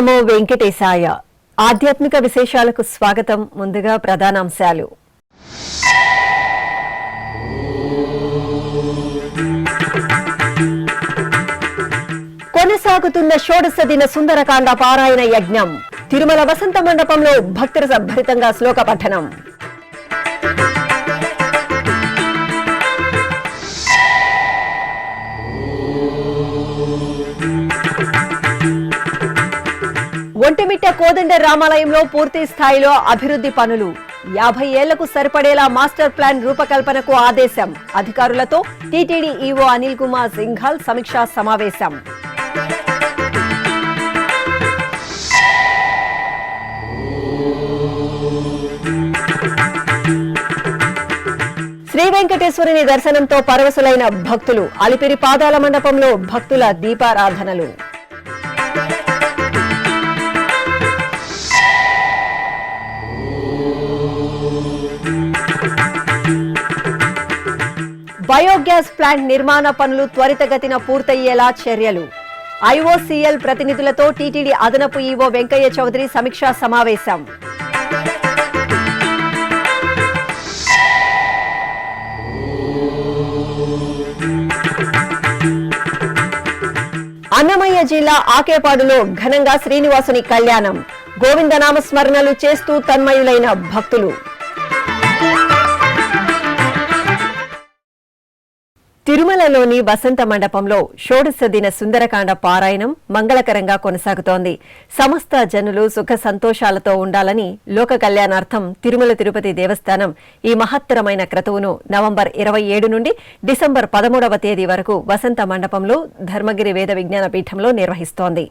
నమో వెంకటేశాయ. ఆధ్యాత్మిక విశేషాలకు స్వాగతం. ముందుగా ప్రధానాంశాలు. కొనసాగుతున్న షోడశ దిన సుందరకాండ పారాయణ యజ్ఞం. తిరుమల వసంత మండపంలో భక్తుల భరితంగా శ్లోక పఠనం. ఒంటిమిట్ట కోదండ రామాలయంలో పూర్తి స్థాయిలో అభివృద్ధి పనులు. 50 ఏళ్లకు సరిపడేలా మాస్టర్ ప్లాన్ రూపకల్పనకు ఆదేశం. అధికారులతో టీటీడీ ఈవో అనిల్ కుమార్ సింఘాల్ సమీక్షా సమావేశం. శ్రీ వెంకటేశ్వరుని దర్శనంతో పరవశులైన భక్తులు. అలిపిరి పాదాల మండపంలో భక్తుల దీపారాధనలు. బయోగ్యాస్ ప్లాంట్ నిర్మాణ పనులు త్వరితగతిన పూర్తయ్యేలా చర్యలు. ఐఓసీఎల్ ప్రతినిధులతో టీటీడీ అదనపు ఈవో వెంకయ్య చౌదరి సమీక్షా సమావేశం. అన్నమయ్య జిల్లా ఆకేపాడులో ఘనంగా శ్రీనివాసుని కళ్యాణం. గోవిందనామ స్మరణలు చేస్తూ తన్మయులైన భక్తులు. తిరుమలలోని వసంత మండపంలో షోడశ దిన సుందరకాండ పారాయణం మంగళకరంగా కొనసాగుతోంది. సమస్త జనులు సుఖ సంతోషాలతో ఉండాలని లోక కళ్యాణార్థం తిరుమల తిరుపతి దేవస్థానం ఈ మహత్తరమైన క్రతువును నవంబర్ 27 నుండి డిసెంబర్ 13వ తేదీ వరకు వసంత మండపంలో ధర్మగిరి వేద విజ్ఞాన పీఠంలో నిర్వహిస్తోంది.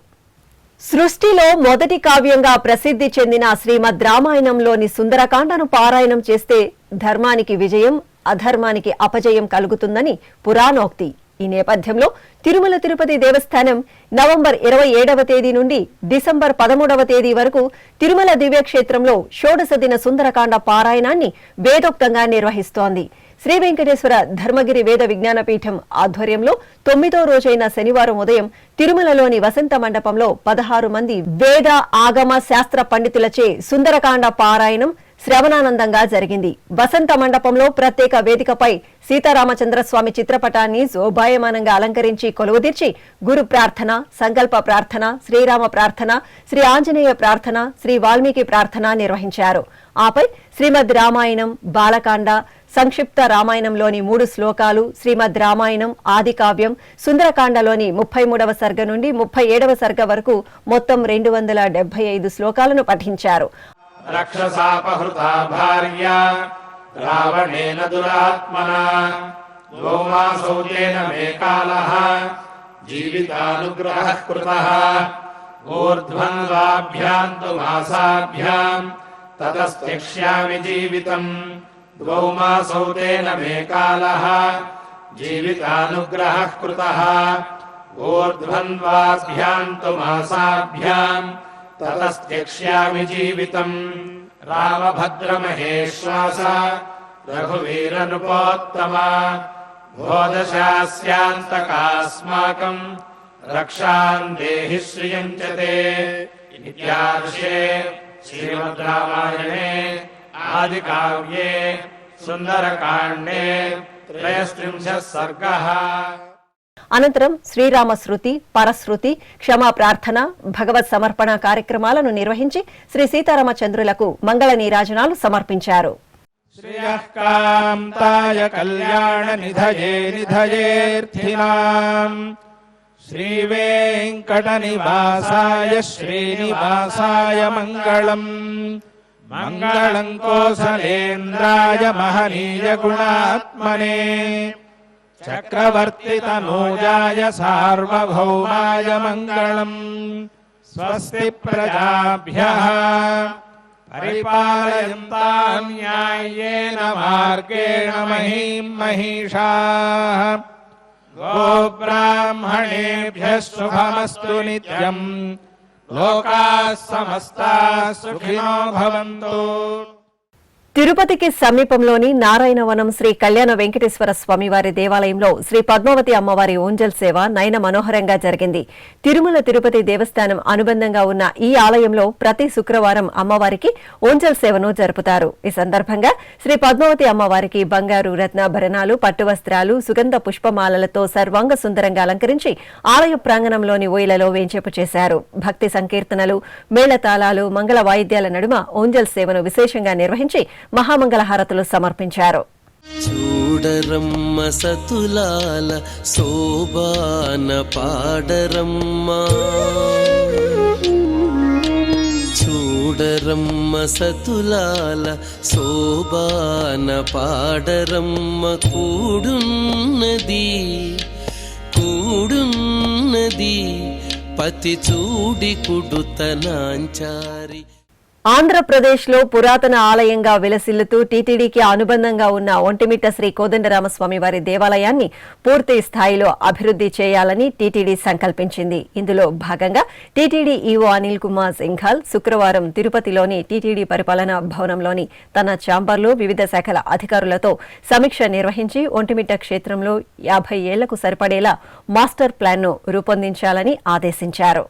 సృష్టిలో మొదటి కావ్యంగా ప్రసిద్ధి చెందిన శ్రీమద్ రామాయణంలోని సుందరకాండను పారాయణం చేస్తే ధర్మానికి విజయం, అధర్మానికి అపజయం కలుగుతుందని పురాణోక్తి. ఈ నేపథ్యంలో తిరుమల తిరుపతి దేవస్థానం నవంబర్ 27వ తేదీ నుండి డిసెంబర్ 13వ తేదీ వరకు తిరుమల దివ్యక్షేత్రంలో షోడశ దిన సుందరకాండ పారాయణాన్ని వేదోక్తంగా నిర్వహిస్తోంది. శ్రీ వెంకటేశ్వర ధర్మగిరి వేద విజ్ఞాన పీఠం ఆధ్వర్యంలో 9వ రోజైన శనివారం ఉదయం తిరుమలలోని వసంత మండపంలో 16 మంది వేద ఆగమ శాస్త్ర పండితులచే సుందరకాండ పారాయణం శ్రవణానందంగా జరిగింది. వసంత మండపంలో ప్రత్యేక వేదికపై సీతారామచంద్రస్వామి చిత్రపటాన్ని శోభాయమానంగా అలంకరించి కొలువుదీర్చి గురు ప్రార్థన, సంకల్ప ప్రార్థన, శ్రీరామ ప్రార్థన, శ్రీ ఆంజనేయ ప్రార్థన, శ్రీ వాల్మీకి ప్రార్థన నిర్వహించారు. ఆపై శ్రీమద్ రామాయణం, బాలకాండ, సంక్షిప్త రామాయణంలోని 3 శ్లోకాలు, శ్రీమద్ రామాయణం ఆది కావ్యం, సుందరకాండలోని 33వ సర్గ నుండి 37వ సర్గ వరకు మొత్తం 275 శ్లోకాలను పఠించారు. రక్షసాపహృతా భార్య రావణేన దురాత్మనా గోమాసౌజేన మే కాలః జీవితానుగ్రహః కృతః ఊర్ధ్వన్వాభ్యాం తు మాసాభ్యాం తతస్త్యక్ష్యామి జీవితం గోమాసౌజేన మే కాలః జీవితానుగ్రహః కృతః ఊర్ధ్వన్వాభ్యాం తు మాసాభ్యాం తతస్త్యక్ష్యామి జీవితం రామభద్రమహేశ్వాస రఘువీర నృపోత్తమ భోదశాస్యాంతకాస్మాకం రక్షాన్ దేహి శ్రియం చ తే. ఇత్యార్షే శ్రీమద్ రామాయణే ఆది కావ్యే సుందరకాండే 33 సర్గః. అనంతరం శ్రీరామ శృతి, పరశృతి, క్షమా ప్రార్థన, భగవత్ సమర్పణ కార్యక్రమాలను నిర్వహించి శ్రీ సీతారామచంద్రులకు మంగళ నీరాజనాలు సమర్పించారు. శ్రేయఃకాంతాయ కళ్యాణ నిధయే నిధయేర్థినాం శ్రీ వెంకట నివాసాయ శ్రీనివాసాయ మంగళం. మంగళం కోసలేంద్రాయ మహనీయ గుణాత్మనే చక్రవర్తి తనూజాయ సార్వభౌమాయ మంగళం. స్వస్తి ప్రజాభ్యః పరిపాలయంతాం న్యాయేన మార్గేణ మహీం మహిషాః. గోబ్రాహ్మణేభ్యః శుభమస్తు నిత్యం. లోకాః సమస్తాః సుఖినో భవంతు. తిరుపతికి సమీపంలోని నారాయణవనం శ్రీ కళ్యాణ వెంకటేశ్వర స్వామివారి దేవాలయంలో శ్రీ పద్మావతి అమ్మవారి ఓంజల్ సేవ నయన మనోహరంగా జరిగింది. తిరుమల తిరుపతి దేవస్థానం అనుబంధంగా ఉన్న ఈ ఆలయంలో ప్రతి శుక్రవారం అమ్మవారికి ఓంజల్ సేవను జరుపుతారు. ఈ సందర్భంగా శ్రీ పద్మావతి అమ్మవారికి బంగారు రత్నాభరణాలు, పట్టు వస్త్రాలు, సుగంధ పుష్పమాలలతో సర్వాంగ సుందరంగా అలంకరించి ఆలయ ప్రాంగణంలోని ఓయిలలో వేంచేపు చేశారు. భక్తి సంకీర్తనలు, మేళతాళాలు, మంగళ వాయిద్యాల నడుమ ఓంజల్ సేవను విశేషంగా నిర్వహించి మహామంగళహారతులు సమర్పించారు. చూడరమ్మ సతులాల శోభాన పాడరమ్మ, చూడరమ్మ సతులాల శోభాన పాడరమ్మ, కూడున్నది కూడున్నది పతి చూడి కుడుతనాంచారి. ఆంధ్రప్రదేశ్లో పురాతన ఆలయంగా విలసిల్లుతూ టీటీడీకి అనుబంధంగా ఉన్న ఒంటిమిట్ట శ్రీ కోదండరామస్వామి వారి దేవాలయాన్ని పూర్తి స్థాయిలో అభివృద్ది చేయాలని టీటీడీ సంకల్పించింది. ఇందులో భాగంగా టీటీడీ ఈవో అనిల్ కుమార్ సింఘాల్ శుక్రవారం తిరుపతిలోని టీటీడీ పరిపాలనా భవనంలోని తన ఛాంబర్లో వివిధ శాఖల అధికారులతో సమీక్ష నిర్వహించి ఒంటిమిట్ట క్షేత్రంలో 50 ఏళ్లకు సరిపడేలా మాస్టర్ ప్లాన్ను రూపొందించాలని ఆదేశించారు.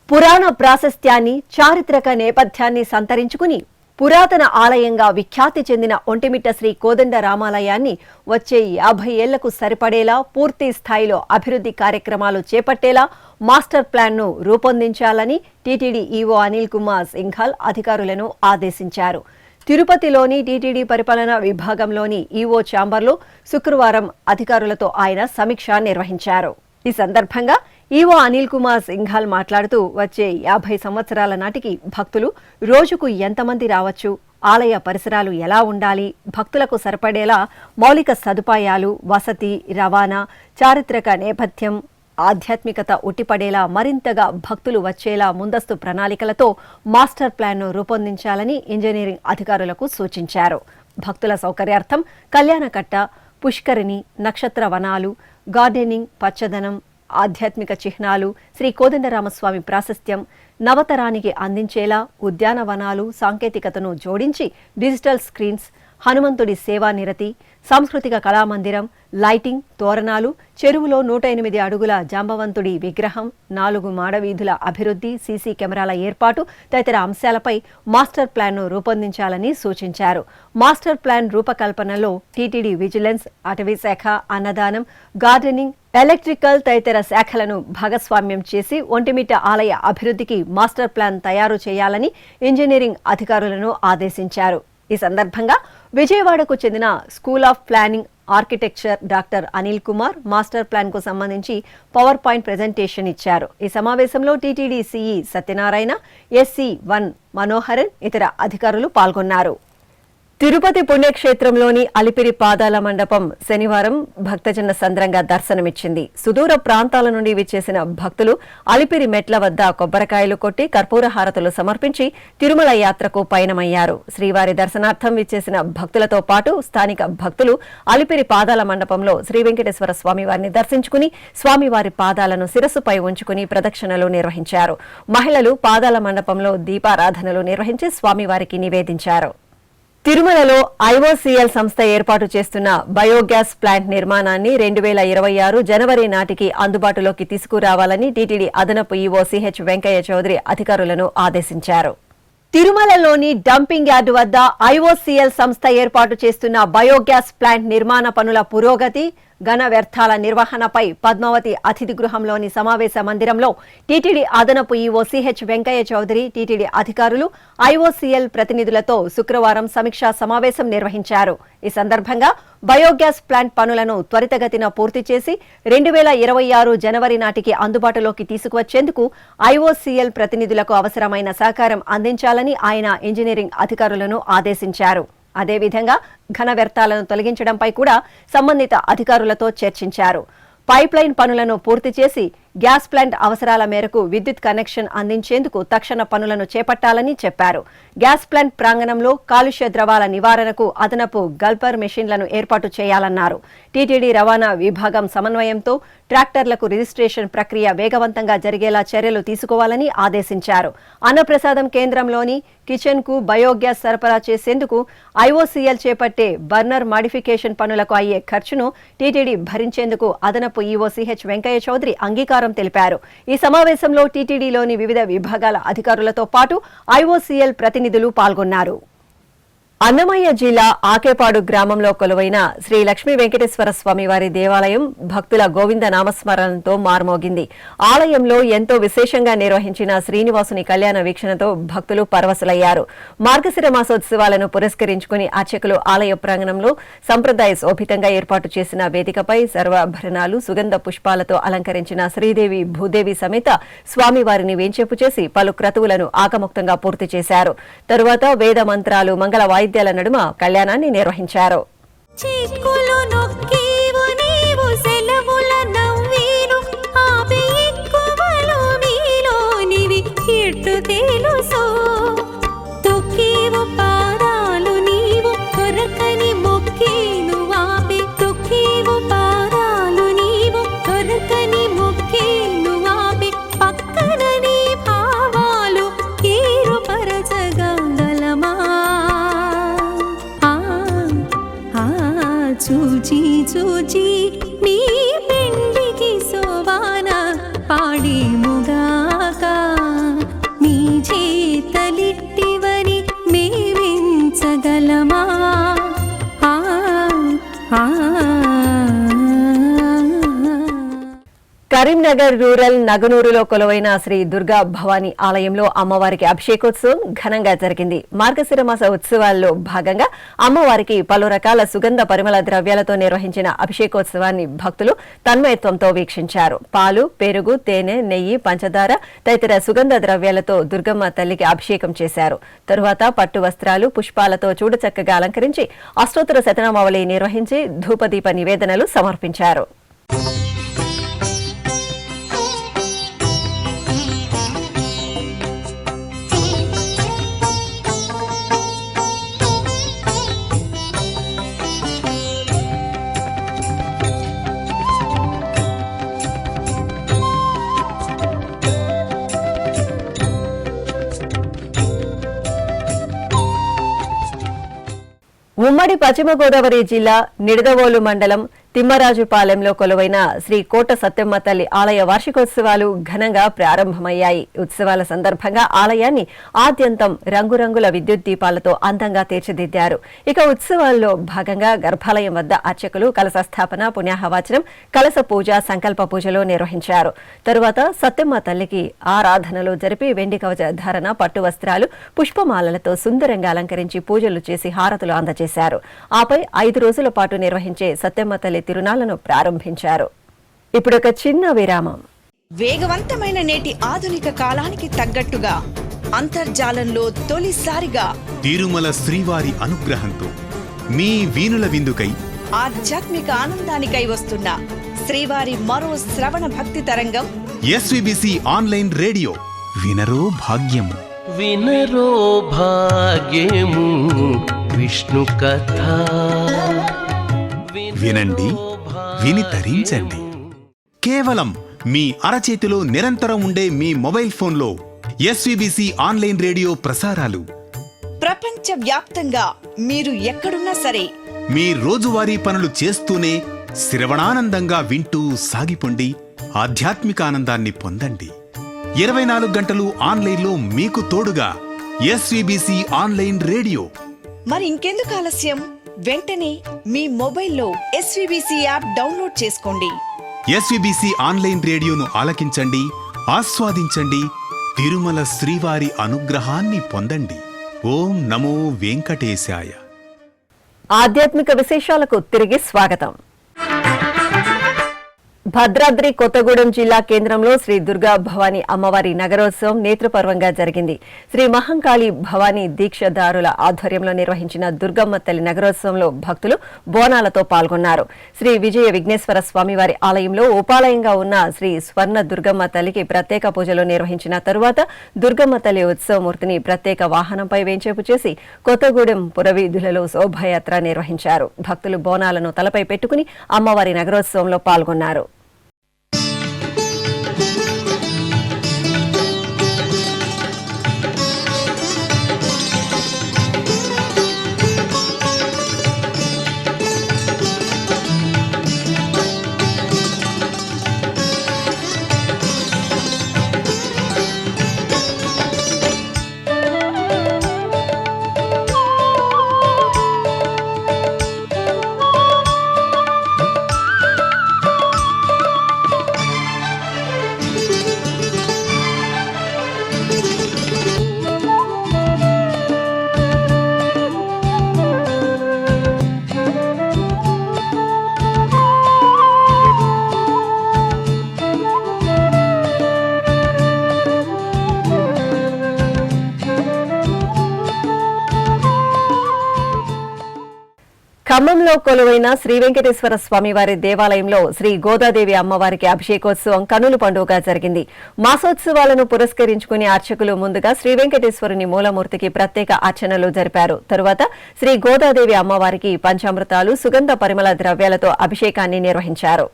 పురాణ ప్రాశస్త్యాన్ని, చారిత్రక నేపథ్యాన్ని సంతరించుకుని పురాతన ఆలయంగా విఖ్యాతి చెందిన ఒంటిమిట్ట శ్రీ కోదండ రామాలయాన్ని వచ్చే 50 ఏళ్లకు సరిపడేలా పూర్తి స్థాయిలో అభివృద్ది కార్యక్రమాలు చేపట్టేలా మాస్టర్ ప్లాన్ను రూపొందించాలని టీటీడీ ఈవో అనిల్ కుమార్ సింఘాల్ అధికారులను ఆదేశించారు. తిరుపతిలోని టీటీడీ పరిపాలనా విభాగంలోని ఈవో ఛాంబర్లో శుక్రవారం అధికారులతో ఆయన సమీక్ష నిర్వహించారు. ఈ సందర్భంగా ఈవో అనిల్ కుమార్ సింఘాల్ మాట్లాడుతూ వచ్చే 50 సంవత్సరాల నాటికి భక్తులు రోజుకు ఎంతమంది రావచ్చు, ఆలయ పరిసరాలు ఎలా ఉండాలి, భక్తులకు సరిపడేలా మౌలిక సదుపాయాలు, వసతి, రవాణా, చారిత్రక నేపథ్యం, ఆధ్యాత్మికత ఉట్టిపడేలా మరింతగా భక్తులు వచ్చేలా ముందస్తు ప్రణాళికలతో మాస్టర్ ప్లాన్ను రూపొందించాలని ఇంజనీరింగ్ అధికారులకు సూచించారు. భక్తుల సౌకర్యార్థం కళ్యాణకట్ట, పుష్కరిణి, నక్షత్ర వనాలు, గార్డెనింగ్, పచ్చదనం, ఆధ్యాత్మిక చిహ్నాలు, శ్రీ కోదండరామస్వామి ప్రాశస్త్యం నవతరానికి అందించేలా ఉద్యానవనాలు, సాంకేతికతను జోడించి డిజిటల్ స్క్రీన్స్, హనుమంతుడి సేవా నిరతి, సాంస్కృతిక కళామందిరం, లైటింగ్, తోరణాలు, చెరువులో 108 అడుగుల జాంబవంతుడి విగ్రహం, 4 మాడవీధుల అభివృద్ధి, సీసీ కెమెరాల ఏర్పాటు తదితర అంశాలపై మాస్టర్ ప్లాన్ను రూపొందించాలని సూచించారు. మాస్టర్ ప్లాన్ రూపకల్పనలో టీటీడీ విజిలెన్స్, అటవీ శాఖ, అన్నదానం, గార్డెనింగ్, ఎలక్ట్రికల్ తదితర శాఖలను భాగస్వామ్యం చేసి ఒంటిమిట్ట ఆలయ అభివృద్ధికి మాస్టర్ ప్లాన్ తయారు చేయాలని ఇంజనీరింగ్ అధికారులను ఆదేశించారు. ఈ సందర్భంగా విజయవాడకు చెందిన school of planning architecture doctor Anil Kumar master plan కు సంబంధించి పవర్ పాయింట్ ప్రెజెంటేషన్ ఇచ్చారు. ఈ సమావేశంలో TTD CE Satyanarayana, SC1 Manoharan, ఇతర అధికారులు పాల్గొన్నారు. తిరుపతి పుణ్యక్షేత్రంలోని అలిపిరి పాదాల మండపం శనివారం భక్తజన సంద్రంగా దర్శనమిచ్చింది. సుదూర ప్రాంతాల నుండి విచ్చేసిన భక్తులు అలిపిరి మెట్ల వద్ద కొబ్బరికాయలు కొట్టి కర్పూర హారతులు సమర్పించి తిరుమల యాత్రకు పయనమయ్యారు. శ్రీవారి దర్శనార్థం విచ్చేసిన భక్తులతో పాటు స్థానిక భక్తులు అలిపిరి పాదాల మండపంలో శ్రీ వెంకటేశ్వర స్వామివారిని దర్శించుకుని స్వామివారి పాదాలను శిరస్సుపై ఉంచుకుని ప్రదక్షిణలు నిర్వహించారు. మహిళలు పాదాల మండపంలో దీపారాధనలు నిర్వహించి స్వామివారికి నివేదించారు. తిరుమలలో IOCL సంస్థ ఏర్పాటు చేస్తున్న బయోగ్యాస్ ప్లాంట్ నిర్మాణాన్ని 2026 జనవరి నాటికి అందుబాటులోకి తీసుకురావాలని టీటీడీ అదనపు ఈవో CH వెంకయ్య చౌదరి అధికారులను ఆదేశించారు. తిరుమలలోని డంపింగ్ యార్డు వద్ద IOCL సంస్థ ఏర్పాటు చేస్తున్న బయోగ్యాస్ ప్లాంట్ నిర్మాణ పనుల పురోగతి, ఘన వ్యర్థాల నిర్వహణపై పద్మావతి అతిథి గృహంలోని సమావేశ మందిరంలో టీటీడీ అదనపు ఈవో CH వెంకయ్య చౌదరి, టీటీడీ అధికారులు, IOCL ప్రతినిధులతో శుక్రవారం సమీక్షా సమావేశం నిర్వహించారు. ఈ సందర్భంగా బయోగ్యాస్ ప్లాంట్ పనులను త్వరితగతిన పూర్తి చేసి 2026 జనవరి నాటికి అందుబాటులోకి తీసుకువచ్చేందుకు IOCL ప్రతినిధులకు అవసరమైన సహకారం అందించాలని ఆయన ఇంజనీరింగ్ అధికారులను ఆదేశించారు. అదేవిధంగా ఘన వ్యర్థాలను తొలగించడంపై కూడా సంబంధిత అధికారులతో చర్చించారు. పైప్లైన్ పనులను పూర్తి చేసి గ్యాస్ ప్లాంట్ అవసరాల మేరకు విద్యుత్ కనెక్షన్ అందించేందుకు తక్షణ పనులను చేపట్టాలని చెప్పారు. గ్యాస్ ప్లాంట్ ప్రాంగణంలో కాలుష్య ద్రవాల నివారణకు అదనపు గల్పర్ మెషిన్లను ఏర్పాటు చేయాలన్నారు. టీటీడీ రవాణా విభాగం సమన్వయంతో ట్రాక్టర్లకు రిజిస్ట్రేషన్ ప్రక్రియ వేగవంతంగా జరిగేలా చర్యలు తీసుకోవాలని ఆదేశించారు. అన్నప్రసాదం కేంద్రంలోని కిచెన్ కు బయోగ్యాస్ సరఫరా చేసేందుకు ఐఓసీఎల్ చేపట్టే బర్నర్ మాడిఫికేషన్ పనులకు అయ్యే ఖర్చును టీటీడీ భరించేందుకు అదనపు ఈవో సిహెచ్ వెంకయ్య చౌదరి అంగీకారం తెలిపారు. ఈ సమావేశంలో టీటీడీలోని వివిధ విభాగాల అధికారులతో పాటు ఐఓసీఎల్ ప్రతినిధులు పాల్గొన్నారు. అన్నమయ్య జిల్లా ఆకేపాడు గ్రామంలో కొలువైన శ్రీ లక్ష్మీ వెంకటేశ్వర స్వామివారి దేవాలయం భక్తుల గోవింద నామస్మరణతో మార్మోగింది. ఆలయంలో ఎంతో విశేషంగా నిర్వహించిన శ్రీనివాసుని కళ్యాణ వీక్షణతో భక్తులు పరవశులయ్యారు. మార్గశిర మాసోత్సవాలను పురస్కరించుకుని అర్చకులు ఆలయ ప్రాంగణంలో సంప్రదాయ శోభితంగా ఏర్పాటు చేసిన వేదికపై సర్వాభరణాలు సుగంధ పుష్పాలతో అలంకరించిన శ్రీదేవి భూదేవి సమేత స్వామివారిని వేంచేపు చేసి పలు క్రతువులను ఆగముక్తంగా పూర్తి చేశారు. తరువాత వేద మంత్రాలు మంగళ వాయిద్యాల నడుమ కళ్యాణాన్ని నిర్వహించారు. చూచి చూచి నీ పెండికి సోవాన పాడేముగాక నీ చేతలిట్టివని మేవించగలమా కరీంనగర్ రూరల్ నగనూరులో కొలువైన శ్రీ దుర్గా భవానీ ఆలయంలో అమ్మవారికి అభిషేకోత్సవం ఘనంగా జరిగింది. మార్గశిర మాస ఉత్సవాల్లో భాగంగా అమ్మవారికి పలు రకాల సుగంధ పరిమళ ద్రవ్యాలతో నిర్వహించిన అభిషేకోత్సవాన్ని భక్తులు తన్మయత్వంతో వీక్షించారు. పాలు, పెరుగు, తేనె, నెయ్యి, పంచదార తదితర సుగంధ ద్రవ్యాలతో దుర్గమ్మ తల్లికి అభిషేకం చేశారు. తరువాత పట్టు వస్త్రాలు, పుష్పాలతో చూడచక్కగా అలంకరించి అష్టోత్తర శతనామావళి నిర్వహించి ధూపదీప నివేదనలు సమర్పించారు. ఉమ్మడి పశ్చిమ గోదావరి జిల్లా నిడదవోలు మండలం తిమ్మరాజుపాలెంలో కొలువైన శ్రీ కోట సత్యమ్మ తల్లి ఆలయ వార్షికోత్సవాలు ఘనంగా ప్రారంభమయ్యాయి. ఉత్సవాల సందర్భంగా ఆలయాన్ని ఆద్యంతం రంగురంగుల విద్యుత్ దీపాలతో అందంగా తీర్చిదిద్దారు. ఇక ఉత్సవాల్లో భాగంగా గర్భాలయం వద్ద అర్చకులు కలశ స్థాపన, పుణ్యాహవాచనం, కలశ పూజ, సంకల్ప పూజలు నిర్వహించారు. తరువాత సత్యమ్మ తల్లికి ఆరాధనలు జరిపి వెండి కవచ ధారణ, పట్టు వస్త్రాలు, పుష్పమాలలతో సుందరంగా అలంకరించి పూజలు చేసి హారతులు అందజేశారు. ఆపై 5 రోజుల పాటు నిర్వహించే సత్యమ్మ తల్లి తిరునాళ్లను ప్రారంభించారు. ఇప్పుడొక చిన్న విరామం. వేగవంతమైన నేటి ఆధునిక కాలానికి తగ్గట్టుగా అంతర్జాలంలో తొలిసారిగా తిరుమల శ్రీవారి అనుగ్రహంతో మీ వీణుల విందుకై ఆధ్యాత్మిక ఆనందానికై వస్తున్న శ్రీవారి మరో శ్రవణ భక్తి తరంగం ఎస్వీబీసీ ఆన్లైన్ రేడియో. వినరో భాగ్యము, వినరో భాగ్యము విష్ణు కథ. వినండి, విని తరించండి. కేవలం మీ అరచేతిలో నిరంతరం ఉండే మీ మొబైల్ ఫోన్లో ఎస్వీబీసీ ఆన్లైన్ రేడియో ప్రసారాలు ప్రపంచ వ్యాప్తంగా మీరు ఎక్కడున్నా సరే మీ రోజువారీ పనులు చేస్తూనే శ్రవణానందంగా వింటూ సాగిపోండి. ఆధ్యాత్మిక ఆనందాన్ని పొందండి. 24 గంటలు ఆన్లైన్లో మీకు తోడుగా ఎస్వీబీసీ ఆన్లైన్ రేడియో. మరి ఇంకెందుకు ఆలస్యం? వెంటనే మీ మొబైల్లో ఎస్వీబీసీ యాప్ డౌన్లోడ్ చేసుకోండి. ఎస్వీబీసీ ఆన్లైన్ రేడియోను ఆలకించండి, ఆస్వాదించండి. తిరుమల శ్రీవారి అనుగ్రహాన్ని పొందండి. ఓం నమో వెంకటేశాయ. ఆధ్యాత్మిక విశేషాలకు తిరిగి స్వాగతం. భద్రాద్రి కొత్తగూడెం జిల్లా కేంద్రంలో శ్రీ దుర్గా భవానీ అమ్మవారి నగరోత్సవం నేత్రపర్వంగా జరిగింది. శ్రీ మహంకాళి భవానీ దీక్షదారుల ఆధ్వర్యంలో నిర్వహించిన దుర్గమ్మ తల్లి నగరోత్సవంలో భక్తులు బోనాలతో పాల్గొన్నారు. శ్రీ విజయ విఘ్నేశ్వర స్వామివారి ఆలయంలో ఉపాలయంగా ఉన్న శ్రీ స్వర్ణ దుర్గమ్మ తల్లికి ప్రత్యేక పూజలు నిర్వహించిన తరువాత దుర్గమ్మ తల్లి ఉత్సవమూర్తిని ప్రత్యేక వాహనంపై వేంచేపు చేసి కొత్తగూడెం పురవీధులలో శోభాయాత్ర నిర్వహించారు. భక్తులు బోనాలను తలపై పెట్టుకుని అమ్మవారి నగరోత్సవంలో పాల్గొన్నారు. ఖమ్మంలో కొలువైన శ్రీ వెంకటేశ్వర స్వామివారి దేవాలయంలో శ్రీ గోదాదేవి అమ్మవారికి అభిషేకోత్సవం కన్నుల పండుగగా జరిగింది. మాసోత్సవాలను పురస్కరించుకుని అర్చకులు ముందుగా శ్రీ వెంకటేశ్వరుని మూలమూర్తికి ప్రత్యేక అర్చనలు జరిపారు. తరువాత శ్రీ గోదాదేవి అమ్మవారికి పంచామృతాలు, సుగంధ పరిమళ ద్రవ్యాలతో అభిషేకాన్ని నిర్వహించారు.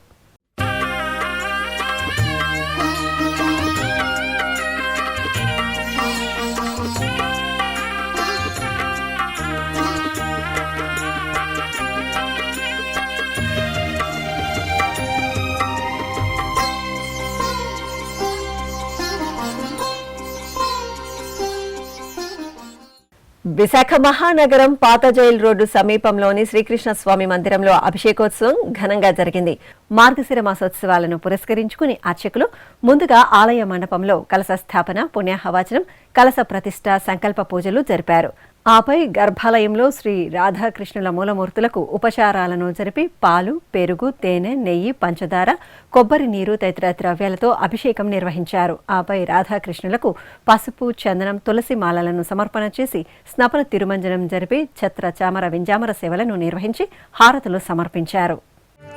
విశాఖ మహానగరం పాత జైల్ రోడ్డు సమీపంలోని శ్రీకృష్ణ స్వామి మందిరంలో అభిషేకోత్సవం ఘనంగా జరిగింది. మార్గశిర మాసోత్సవాలను పురస్కరించుకుని అర్చకులు ముందుగా ఆలయ మండపంలో కలశ స్థాపన, పుణ్యాహవాచనం, కలశ ప్రతిష్ఠ, సంకల్ప పూజలు జరిపారు. ఆపై గర్భాలయంలో శ్రీ రాధాకృష్ణుల మూలమూర్తులకు ఉపచారాలను జరిపి పాలు, పెరుగు, తేనె, నెయ్యి, పంచదార, కొబ్బరి నీరు తదితర ద్రవ్యాలతో అభిషేకం నిర్వహించారు. ఆపై రాధాకృష్ణులకు పసుపు, చందనం, తులసి మాలలను సమర్పణ చేసి స్నపన తిరుమంజనం జరిపి ఛత్ర, చామర, వింజామర సేవలను నిర్వహించి హారతులు సమర్పించారు.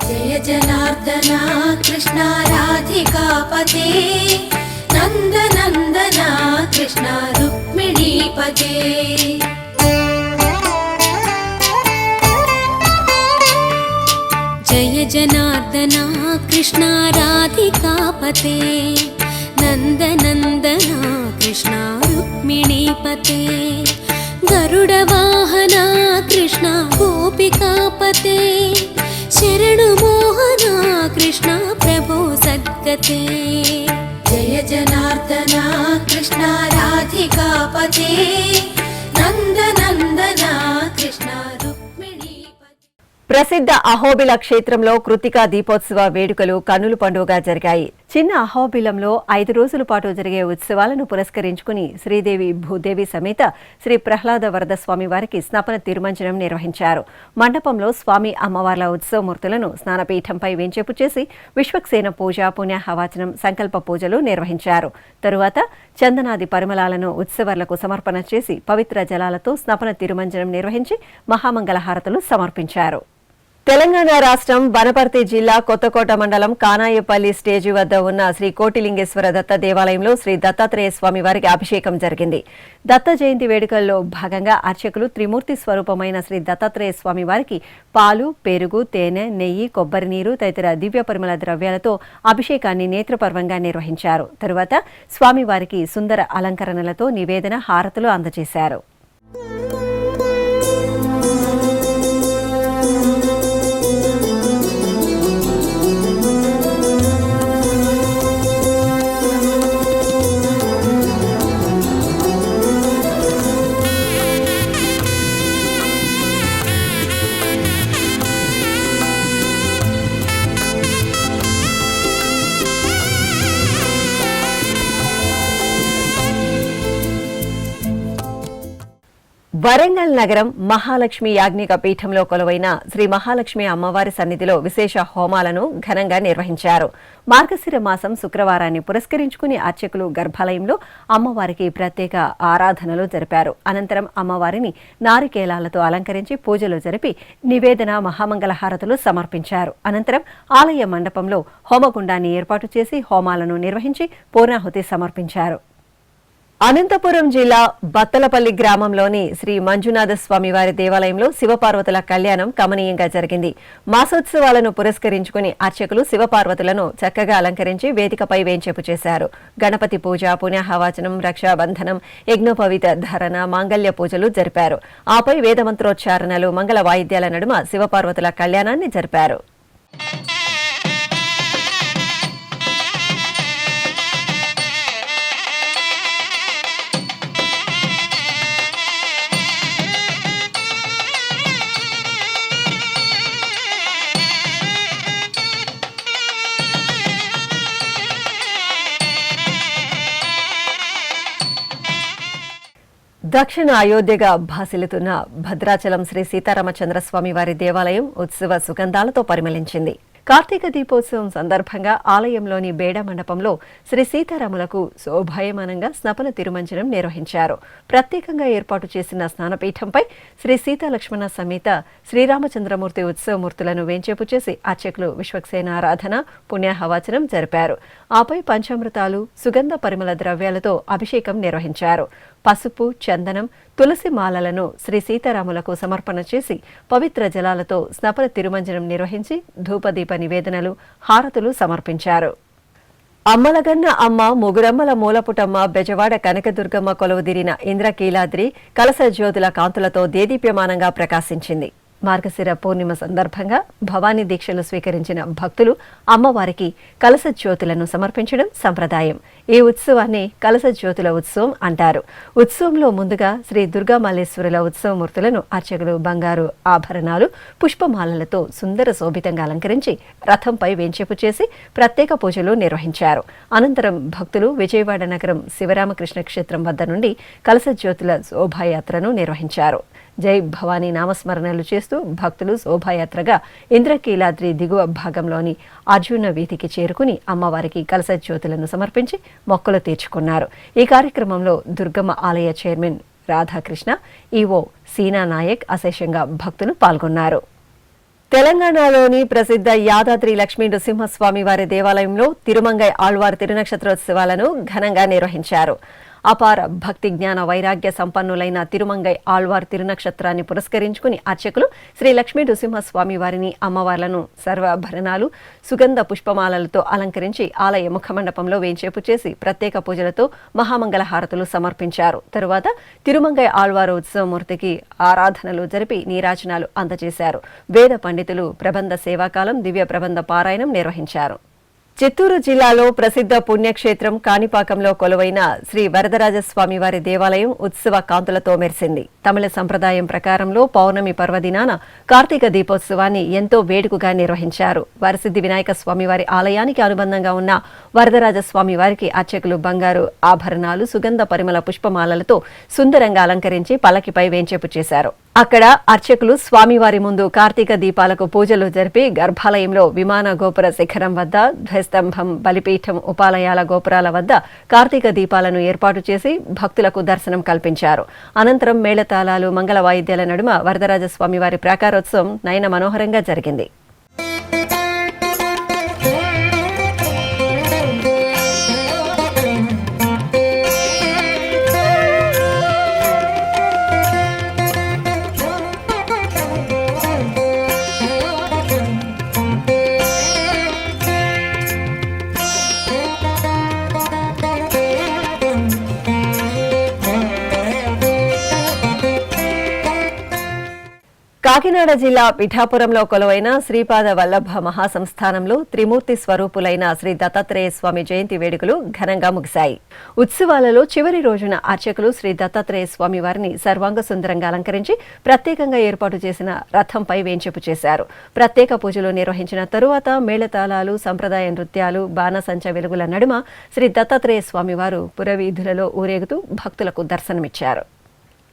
జయ జనార్దన కృష్ణ రాధికాపతే నందనందన కృష్ణ రుక్మిణీపతే జయ జనార్దన కృష్ణ రాధికాపతే నందనందన కృష్ణ రుక్మిణీపతే గరుడ వాహన కృష్ణ గోపికాపతే శరణు మోహన కృష్ణ ప్రభో సద్గతే జయ జనార్దన కృష్ణ రాధికాపతే నందనందన కృష్ణ ప్రసిద్ధ అహోబిల క్షేత్రంలో కృతికా దీపోత్సవ వేడుకలు కన్నుల పండుగగా జరిగాయి. చిన్న అహోబిలంలో 5 రోజుల పాటు జరిగే ఉత్సవాలను పురస్కరించుకుని శ్రీదేవి భూదేవి సమేత శ్రీ ప్రహ్లాద వరద స్వామి వారికి స్నపన తిరుమంజనం నిర్వహించారు. మండపంలో స్వామి అమ్మవార్ల ఉత్సవమూర్తులను స్నానపీఠంపై వేంచేపు చేసి విశ్వక్సేన పూజ, పుణ్యాహవాచనం, సంకల్ప పూజలు నిర్వహించారు. తరువాత చందనాది పరిమళాలను ఉత్సవర్లకు సమర్పణ చేసి పవిత్ర జలాలతో స్నపన తిరుమంజనం నిర్వహించి మహామంగళహారతులు సమర్పించారు. తెలంగాణ రాష్ట్రం వనపర్తి జిల్లా కొత్తకోట మండలం కానాయపల్లి స్టేజి వద్ద ఉన్న శ్రీ కోటిలింగేశ్వర దత్త దేవాలయంలో శ్రీ దత్తాత్రేయ స్వామి వారికి అభిషేకం జరిగింది. దత్త జయంతి వేడుకల్లో భాగంగా అర్చకులు త్రిమూర్తి స్వరూపమైన శ్రీ దత్తాత్రేయ స్వామి వారికి పాలు, పెరుగు, తేనె, నెయ్యి, కొబ్బరి నీరు తదితర దివ్య పరిమళ ద్రవ్యాలతో అభిషేకాన్ని నేత్రపర్వంగా నిర్వహించారు. తరువాత స్వామివారికి సుందర అలంకరణలతో నివేదన, హారతులు అందజేశారు. వరంగల్ నగరం మహాలక్ష్మి యాజ్ఞిక పీఠంలో కొలువైన శ్రీ మహాలక్ష్మి అమ్మవారి సన్నిధిలో విశేష హోమాలను ఘనంగా నిర్వహించారు. మార్గశిర మాసం శుక్రవారాన్ని పురస్కరించుకుని అర్చకులు గర్భాలయంలో అమ్మవారికి ప్రత్యేక ఆరాధనలు జరిపారు. అనంతరం అమ్మవారిని నారికేలాలతో అలంకరించి పూజలు జరిపి నివేదన మహామంగళహారతులు సమర్పించారు. అనంతరం ఆలయ మండపంలో హోమగుండాన్ని ఏర్పాటు చేసి హోమాలను నిర్వహించి పూర్ణాహుతి సమర్పించారు. అనంతపురం జిల్లా బత్తలపల్లి గ్రామంలోని శ్రీ మంజునాథ స్వామివారి దేవాలయంలో శివపార్వతుల కళ్యాణం కమనీయంగా జరిగింది. మాసోత్సవాలను పురస్కరించుకుని అర్చకులు శివపార్వతులను చక్కగా అలంకరించి వేదికపై వేంచేపు చేశారు. గణపతి పూజ, పుణ్యాహవాచనం, రక్షాబంధనం, యజ్ఞోపవీత ధరణ, మాంగళ్య పూజలు జరిపారు. ఆపై వేదమంత్రోచ్చారణలు, మంగళ వాయిద్యాల నడుమ శివపార్వతుల కళ్యాణాన్ని జరిపారు. దక్షిణ అయోధ్యగా భాసిల్లుతున్న భద్రాచలం శ్రీ సీతారామచంద్రస్వామి వారి దేవాలయం ఉత్సవ సుగంధాలతో పరిమళించింది. కార్తీక దీపోత్సవం సందర్భంగా ఆలయంలోని బేడ మండపంలో శ్రీ సీతారాములకు శోభాయమానంగా స్నపన తిరుమంజనం నిర్వహించారు. ప్రత్యేకంగా ఏర్పాటు చేసిన స్నానపీఠంపై శ్రీ సీతాలక్ష్మణ సమేత శ్రీరామచంద్రమూర్తి ఉత్సవమూర్తులను వేంచేపు చేసి అర్చకులు విశ్వక్సేన ఆరాధన, పుణ్యాహవాచనం జరిపారు. ఆపై పంచామృతాలు, సుగంధ పరిమళ ద్రవ్యాలతో అభిషేకం నిర్వహించారు. పసుపు, చందనం, తులసి మాలలను శ్రీ సీతారాములకు సమర్పణ చేసి పవిత్ర జలాలతో స్నపన తిరుమంజనం నిర్వహించి ధూపదీప నివేదనలు, హారతులు సమర్పించారు. అమ్మలగన్న అమ్మ, ముగురమ్మల మూలపుటమ్మ, బెజవాడ కనకదుర్గమ్మ కొలువుదీరిన ఇంద్రకీలాద్రి కలశ జ్యోతుల కాంతులతో దేదీప్యమానంగా ప్రకాశించింది. మార్గశిర పూర్ణిమ సందర్భంగా భవానీ దీక్షలు స్వీకరించిన భక్తులు అమ్మవారికి కలశ జ్యోతులను సమర్పించడం సంప్రదాయం. ఈ ఉత్సవాన్ని కలశ జ్యోతుల ఉత్సవం అంటారు. ఉత్సవంలో ముందుగా శ్రీ దుర్గామల్లేశ్వరుల ఉత్సవమూర్తులను అర్చకులు బంగారు ఆభరణాలు, పుష్పమాలలతో సుందర శోభితంగా అలంకరించి రథంపై వేంచేపు చేసి ప్రత్యేక పూజలు నిర్వహించారు. అనంతరం భక్తులు విజయవాడ నగరం శివరామకృష్ణ క్షేత్రం వద్ద నుండి కలశ జ్యోతుల శోభాయాత్రను నిర్వహించారు. జై భవానీ నామస్మరణలు చేస్తూ భక్తులు శోభాయాత్రగా ఇంద్రకీలాద్రి దిగువ భాగంలోని అర్జున వీధికి చేరుకుని అమ్మవారికి కలశ జ్యోతులను సమర్పించి మొక్కులు తీర్చుకున్నారు. ఈ కార్యక్రమంలో దుర్గమ్మ ఆలయ చైర్మన్ రాధాకృష్ణ, ఈవో సీనా నాయక్ అశేషంగా భక్తులు పాల్గొన్నారు. తెలంగాణలోని ప్రసిద్ధ యాదాద్రి లక్ష్మీ నృసింహస్వామి వారి దేవాలయంలో తిరుమంగై ఆళ్వార్ తిరునక్షత్రోత్సవాలను ఘనంగా నిర్వహించారు. అపార భక్తి, జ్ఞాన, వైరాగ్య సంపన్నులైన తిరుమంగై ఆళ్వార్ తిరునక్షత్రాన్ని పురస్కరించుకుని అర్చకులు శ్రీ లక్ష్మీ నృసింహస్వామి వారిని, అమ్మవార్లను సర్వాభరణాలు, సుగంధ పుష్పమాలలతో అలంకరించి ఆలయ ముఖమండపంలో వేంచేపు చేసి ప్రత్యేక పూజలతో మహామంగళ హారతులు సమర్పించారు. తరువాత తిరుమంగై ఆళ్వారు ఉత్సవమూర్తికి ఆరాధనలు జరిపి నీరాజనాలు అందజేశారు. వేద పండితులు ప్రబంధ సేవాకాలం, దివ్య ప్రబంధ పారాయణం నిర్వహించారు. చిత్తూరు జిల్లాలో ప్రసిద్ధ పుణ్యక్షేత్రం కాణిపాకంలో కొలువైన శ్రీ వరదరాజస్వామి వారి దేవాలయం ఉత్సవ కాంతులతో మెరిసింది. తమిళ సంప్రదాయం ప్రకారంలో పౌర్ణమి పర్వదినాన కార్తీక దీపోత్సవాన్ని ఎంతో వేడుకగా నిర్వహించారు. వరసిద్ధి వినాయక స్వామివారి ఆలయానికి అనుబంధంగా ఉన్న వరదరాజస్వామి వారికి అర్చకులు బంగారు ఆభరణాలు, సుగంధ పరిమళ పుష్పమాలలతో సుందరంగా అలంకరించి పల్లకిపై వేంచేపు చేశారు. అక్కడ అర్చకులు స్వామివారి ముందు కార్తీక దీపాలకు పూజలు జరిపి గర్భాలయంలో విమాన గోపుర శిఖరం వద్ద, ధ్వజస్తంభం, బలిపీఠం, ఉపాలయాల గోపురాల వద్ద కార్తీక దీపాలను ఏర్పాటు చేసి భక్తులకు దర్శనం కల్పించారు. అనంతరం మేళతాళాలు, మంగళ వాయిద్యాల నడుమ వరదరాజస్వామి వారి ప్రాకారోత్సవం నయన మనోహరంగా జరిగింది. కాకినాడ జిల్లా పిఠాపురంలో కొలువైన శ్రీపాద వల్లభ మహాసంస్థానంలో త్రిమూర్తి స్వరూపులైన శ్రీ దత్తాత్రేయ స్వామి జయంతి వేడుకలు ఘనంగా ముగిశాయి. ఉత్సవాలలో చివరి రోజున అర్చకులు శ్రీ దత్తాత్రేయ స్వామి వారిని సర్వాంగ సుందరంగా అలంకరించి ప్రత్యేకంగా ఏర్పాటు చేసిన రథంపై వేంచేపు చేశారు. ప్రత్యేక పూజలు నిర్వహించిన తరువాత మేళతాళాలు, సంప్రదాయ నృత్యాలు, బాణసంచ వెలుగుల నడుమ శ్రీ దత్తాత్రేయ స్వామి వారు పురవీధులలో ఊరేగుతూ భక్తులకు దర్శనమిచ్చారు.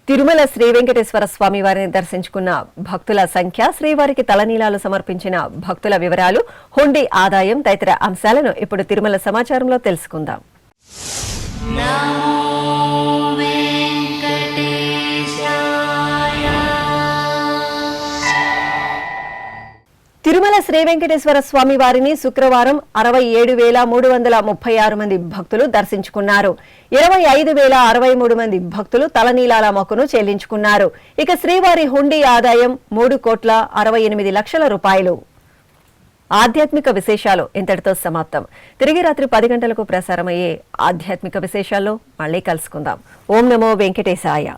తిరుమల శ్రీ వెంకటేశ్వర స్వామి వారిని దర్శించుకున్న భక్తుల సంఖ్య, శ్రీవారికి తలనీలాలు సమర్పించిన భక్తుల వివరాలు, హుండీ ఆదాయం తదితర అంశాలను ఇప్పుడు తిరుమల సమాచారంలో తెలుసుకుందాం. తిరుమల శ్రీ వెంకటేశ్వర స్వామి వారిని శుక్రవారం 67,336 మంది భక్తులు దర్శించుకున్నారు. 25,063 మంది భక్తులు తలనీలాల మొక్కును చెల్లించుకున్నారు. ఇక శ్రీవారి హుండీ ఆదాయం 3,68,00,000 రూపాయలు. ఆధ్యాత్మిక విశేషాలు ఇంతటితో సమాప్తం. తిరిగి రాత్రి 10 గంటలకు ప్రసారమయ్యే ఆధ్యాత్మిక విశేషాల్లో మళ్ళీ కలుసుకుందాం. ఓం నమో వెంకటేశాయ.